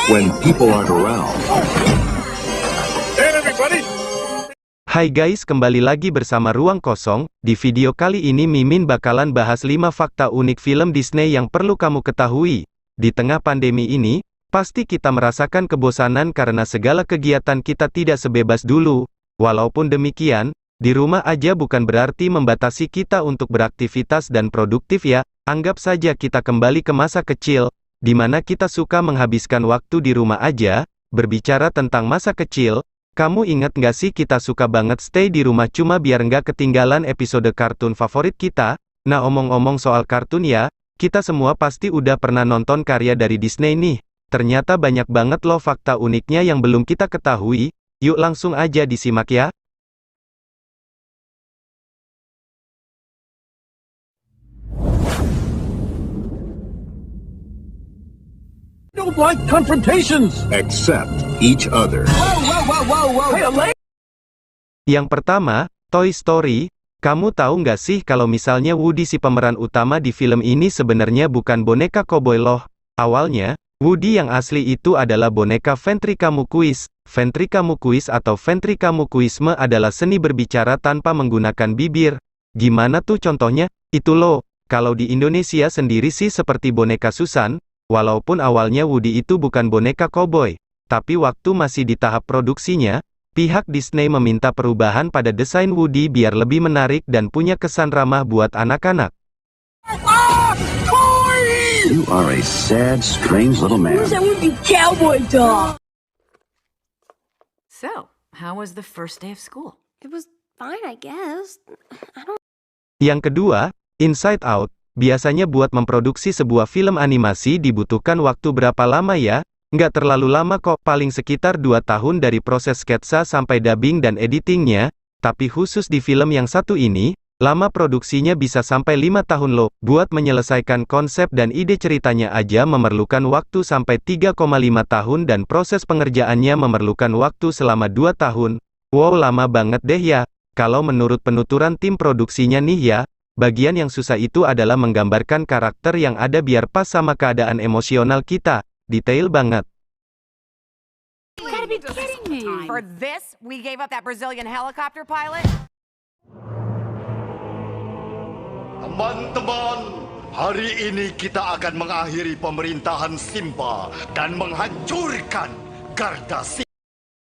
when people aren't around. Hai guys, kembali lagi bersama Ruang Kosong. Di video kali ini Mimin bakalan bahas 5 fakta unik film Disney yang perlu kamu ketahui. Di tengah pandemi ini, pasti kita merasakan kebosanan karena segala kegiatan kita tidak sebebas dulu. Walaupun demikian, di rumah aja bukan berarti membatasi kita untuk beraktivitas dan produktif ya. Anggap saja kita kembali ke masa kecil, di mana kita suka menghabiskan waktu di rumah aja. Berbicara tentang masa kecil, kamu ingat nggak sih kita suka banget stay di rumah cuma biar nggak ketinggalan episode kartun favorit kita? Nah, omong-omong soal kartun ya, kita semua pasti udah pernah nonton karya dari Disney nih. Ternyata banyak banget loh fakta uniknya yang belum kita ketahui. Yuk langsung aja disimak ya. Don't like confrontations. Accept each other. Yang pertama, Toy Story. Kamu tahu nggak sih kalau misalnya Woody si pemeran utama di film ini sebenarnya bukan boneka koboi loh. Awalnya, Woody yang asli itu adalah boneka ventriloquist. Ventriloquist atau ventriloquisme adalah seni berbicara tanpa menggunakan bibir. Gimana tuh contohnya? Itu loh. Kalau di Indonesia sendiri sih seperti boneka Susan. Walaupun awalnya Woody itu bukan boneka koboi, tapi waktu masih di tahap produksinya, pihak Disney meminta perubahan pada desain Woody biar lebih menarik dan punya kesan ramah buat anak-anak. You are a sad, strange little man. Wish I would be cowboy dog. So, how was the first day of school? It was fine, I guess. Yang kedua, Inside Out. Biasanya buat memproduksi sebuah film animasi dibutuhkan waktu berapa lama ya? Nggak terlalu lama kok, paling sekitar 2 tahun dari proses sketsa sampai dubbing dan editingnya. Tapi khusus di film yang satu ini, lama produksinya bisa sampai 5 tahun loh. Buat menyelesaikan konsep dan ide ceritanya aja memerlukan waktu sampai 3,5 tahun dan proses pengerjaannya memerlukan waktu selama 2 tahun. Wow, lama banget deh ya. Kalau menurut penuturan tim produksinya nih ya, bagian yang susah itu adalah menggambarkan karakter yang ada biar pas sama keadaan emosional kita. Detail banget. You gotta be kidding me. For this, we gave up that Brazilian helicopter pilot? Teman-teman, hari ini kita akan mengakhiri pemerintahan Simba dan menghancurkan Garda Simba.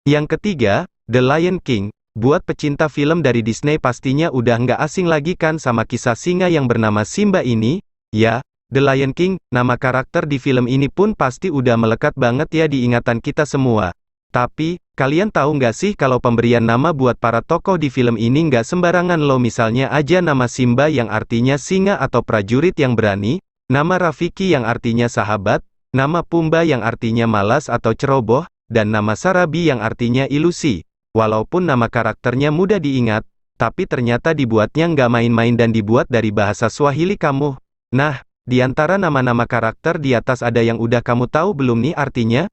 Yang ketiga, The Lion King. Buat pecinta film dari Disney pastinya udah nggak asing lagi kan sama kisah singa yang bernama Simba ini? Ya, The Lion King, nama karakter di film ini pun pasti udah melekat banget ya di ingatan kita semua. Tapi, kalian tahu nggak sih kalau pemberian nama buat para tokoh di film ini nggak sembarangan loh. Misalnya aja nama Simba yang artinya singa atau prajurit yang berani, nama Rafiki yang artinya sahabat, nama Pumba yang artinya malas atau ceroboh, dan nama Sarabi yang artinya ilusi. Walaupun nama karakternya mudah diingat, tapi ternyata dibuatnya nggak main-main dan dibuat dari bahasa Swahili kamu. Nah, di antara nama-nama karakter di atas ada yang udah kamu tahu belum nih artinya?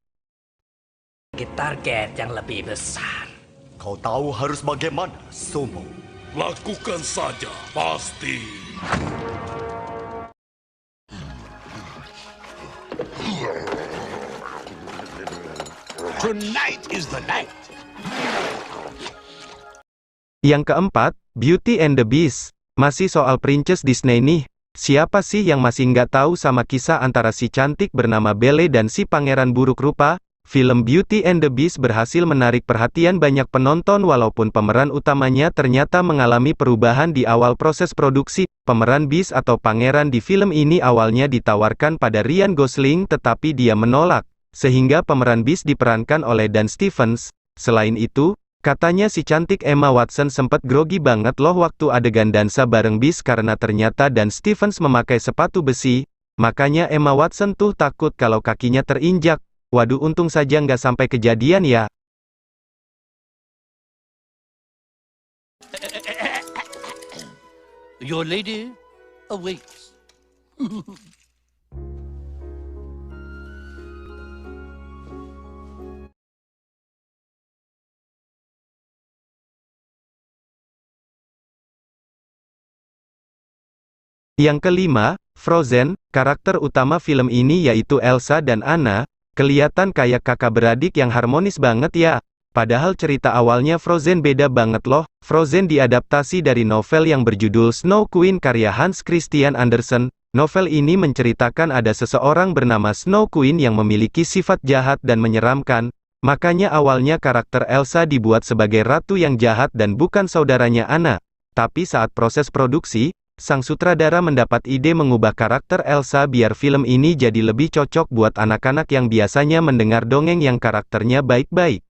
Target yang lebih besar. Kau tahu harus bagaimana, Sumo? Lakukan saja, pasti. Tonight is the night. Yang keempat, Beauty and the Beast. Masih soal Princess Disney nih. Siapa sih yang masih nggak tahu sama kisah antara si cantik bernama Belle dan si pangeran buruk rupa? Film Beauty and the Beast berhasil menarik perhatian banyak penonton walaupun pemeran utamanya ternyata mengalami perubahan di awal proses produksi. Pemeran Beast atau pangeran di film ini awalnya ditawarkan pada Ryan Gosling tetapi dia menolak, sehingga pemeran Beast diperankan oleh Dan Stevens. Selain itu, katanya si cantik Emma Watson sempat grogi banget loh waktu adegan dansa bareng Beast karena ternyata Dan Stevens memakai sepatu besi. Makanya Emma Watson tuh takut kalau kakinya terinjak. Waduh, untung saja nggak sampai kejadian ya. Your lady awaits. Yang kelima, Frozen. Karakter utama film ini yaitu Elsa dan Anna. Kelihatan kayak kakak beradik yang harmonis banget ya. Padahal cerita awalnya Frozen beda banget loh. Frozen diadaptasi dari novel yang berjudul Snow Queen karya Hans Christian Andersen. Novel ini menceritakan ada seseorang bernama Snow Queen yang memiliki sifat jahat dan menyeramkan. Makanya awalnya karakter Elsa dibuat sebagai ratu yang jahat dan bukan saudaranya Anna. Tapi saat proses produksi, sang sutradara mendapat ide mengubah karakter Elsa biar film ini jadi lebih cocok buat anak-anak yang biasanya mendengar dongeng yang karakternya baik-baik.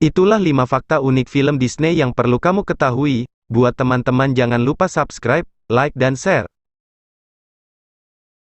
Itulah 5 fakta unik film Disney yang perlu kamu ketahui. Buat teman-teman jangan lupa subscribe, like dan share.